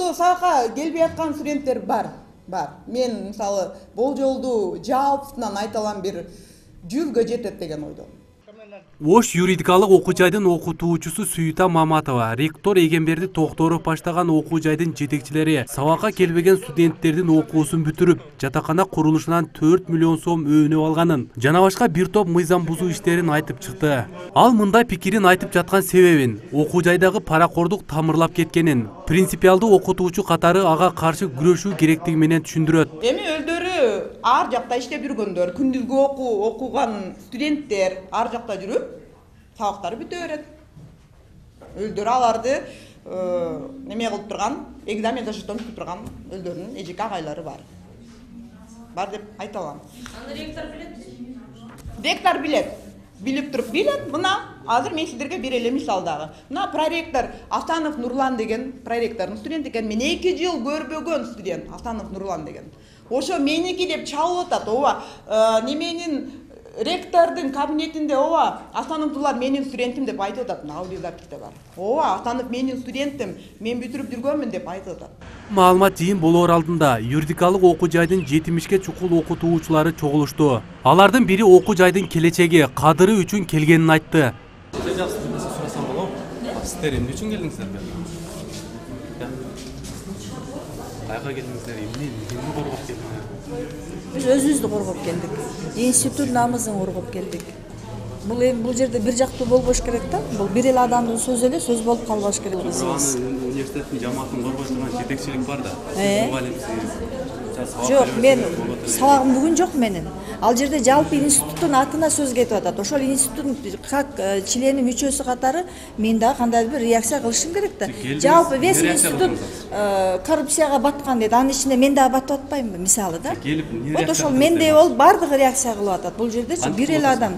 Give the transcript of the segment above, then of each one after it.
жолду сабакка келбей аткан студенттер бар. Мен мисалы бул жолду жалпысынан айта алам, бир 100гө жетет деген ойдомун. Ош юридикалык окуу жайдын окутуучусу Суйта Маматова, ректор Эгемберди Токторов баштаган окуу жайдын жетекчилери сабакка келбеген студенттердин окуусун бүтүрүп, жатакана курулушунан 4 миллион сом өөнүп алганын, жана башка бир топ мыйзам бузуу иштерин айтып чыкты. Ал мындай пикирин айтып жаткан себебин, окуу жайдагы паракордук тамырлап кеткенин, принципиалдуу окутуучу катары ага каршы күрөшүү керектиги менен түшүндүрөт. Эми өздөрү ар жакта иштеп жүргөндөр, күндүзгү окуган студенттер ар жакта жүрүп, сабактары бүтө берет. Өздөрү аларды неме кылып турган, экзамен зачеттен түзүп турган өздөрүнүн эжеке агайлары бар. Бар деп айта алам. Аны ректор билет? Ректор билет. Билип туруп билет. Мына азыр мен сиздерге бир эле мисал дагы. Мына проректор Асанов Нурлан деген проректордун студенти экен. Мен 2 жыл көрбөгөн студент Асанов Нурлан деген. Ошо меники деп чалып атат. Ооба, неменин ректордун кабинетинде ооба Асанов Нурлан менин студентим деп айтып атат. Аудиозаписте бар. Ооба, Асанов менин студентим, мен бүтүрүп жүргөнмүн деп айтып атат. Маалымат жыйын болоор алдында юридикалык окуу жайдын 70ке чукул окутуучулары чогулушту. Алардын бири окуу жайдын келечеги, кадыры үчүн келгенин айтты. Сурасам болобу? Сиздер эмне үчүн келдиңиздер? Кайга келдиңиздер? Эмне коргоп келдиңиздер? Biz özümüzdü korkup geldik. İnstitüt namızın korkup geldik. Bul жерде bir жактуу болбош керек да. Бул бир эле адамдын сөзү эле сөз болуп калбаш керек. Университеттин жамаатын коргой турган жетекчилик бар да. Жок, мен сабагым бүгүн жок менин. Ал жерде жалпы институттун атына сөз кетип атат. Ошол институттун как члени мүчөсү катары мен дагы кандай бир реакция кылышым керек да. Жалпы весь институт коррупцияга баткан дейт. Анын ичинде мен дагы батып атпаймынбы, мисалы да. Вот ошол мендей болуп бардыгы реакция кылып атат. Бул жердечи бир эле адам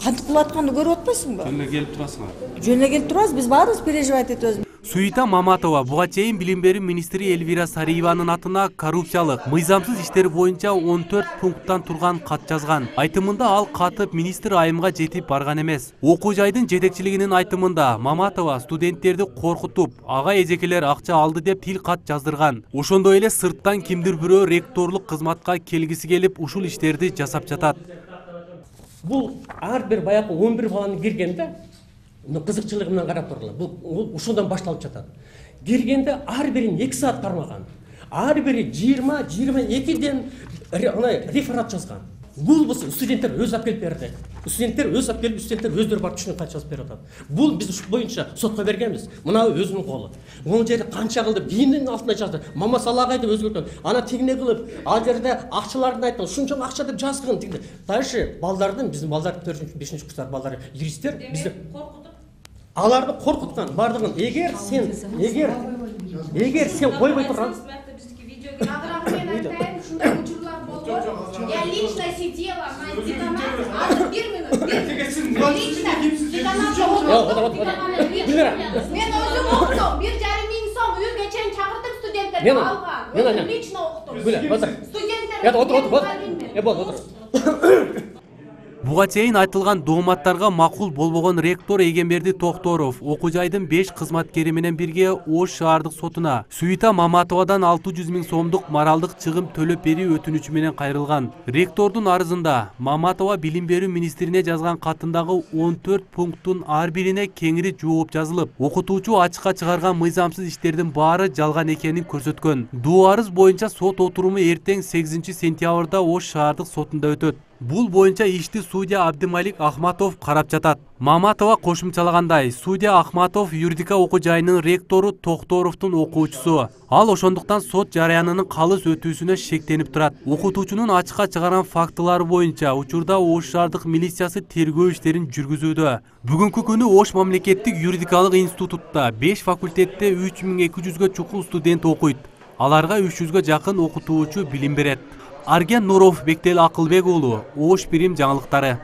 кантип кылып атканды көрүп атпайсыңбы? Жөнүнө келип турасыңар. Жөнүнө келип турабыз, биз баарыбыз переживать этебиз. Суйта Маматова буга чейин билим берүү министри Элвира Сариеванын атына коррупциялык, мыйзамсыз иштер боюнча 14 пункттан турган кат жазган. Айтымында ал катып министр айымга жетип барган эмес. Окуу жайдын жетекчилигинин айтымында Маматова студенттерди коркутуп, ага эжекелер акча алды деп тил кат жаздырган. Ошондой эле сырттан кимдир бирөө ректорлук кызматка келгиси келип ушул иштерди жасап жатат. Бул ар бир баягы 11 баланы киргенде кызыкчылыгы менен карап тургула. Бул ушундан башталып жатат. Киргенде ар бирин 2 саат кармаган. Ар бири 20-22ден реферат жазган. Бул студенттер өз алып келип берди. Студенттер өз алып келип, студенттер өздөрү барып түшүнүп кат жазып берип атат. Бул биз ушу боюнча сотко бергенбиз. Мына өзүнүн колу. Бул жерде канча кылды, биинин алтына жазды. Мама Салагай деп өзгөртөн. Ана тигине кылып, ал жерде акчаларын айтты. Ушунча акча деп жазган тигине. Дальше балдардын, биздин балдар 4-5 курстар балдары юристтер бизди аларды коркуткан бардыгын. Эгер сен койбой турган Я лично сидела на деканате, 1 минут, лично деканатта мен өзүм окудум, 1,5 миң сом үйгө чейин чакыртып студенттерди алган. Өзүм лично окудум. Студенттер Буга чейин айтылган дооматтарга макул болбогон ректор Эгемберди Токторов окуу жайдын 5 кызматкери менен бирге Ош шаардык сотуна Суйта Маматовадан 600 миң сомдук моралдык чыгым төлөп берүү өтүнүчү менен кайрылган. Ректордун арызында Маматова билим берүү министрине жазган катындагы 14 пункттун ар бирине кеңири жооп жазылып, окутуучу ачыкка чыгарган мыйзамсыз иштердин баары жалган экенин көрсөткөн. Доо арыз боюнча сот отуруму эртең 8 сентябрда Ош шаардык сотунда өтөт. Бул боюнча ишти судья Абдымалик Ахматов карап жатат. Маматова кошумчалагандай, судья Ахматов юридика окуу жайынын ректору Токторовдун окуучусу. Ал ошондуктан сот жарыянынын калыс өтүүсүнө шектенип турат. Окутуучунун ачыкка чыгарган фактылары боюнча учурда Ош шаардык милициясы тергөө иштерин жүргүзүүдө. Бүгүнкү күнү Ош мамлекеттик юридикалык институтта 5 факультетте 3200гө чукул студент окуйт. Аларга 300гө жакын окутуучу билим берет. Арген Нуров, Бектел Акылбек уулу, Ош Бирим жаңылыктары.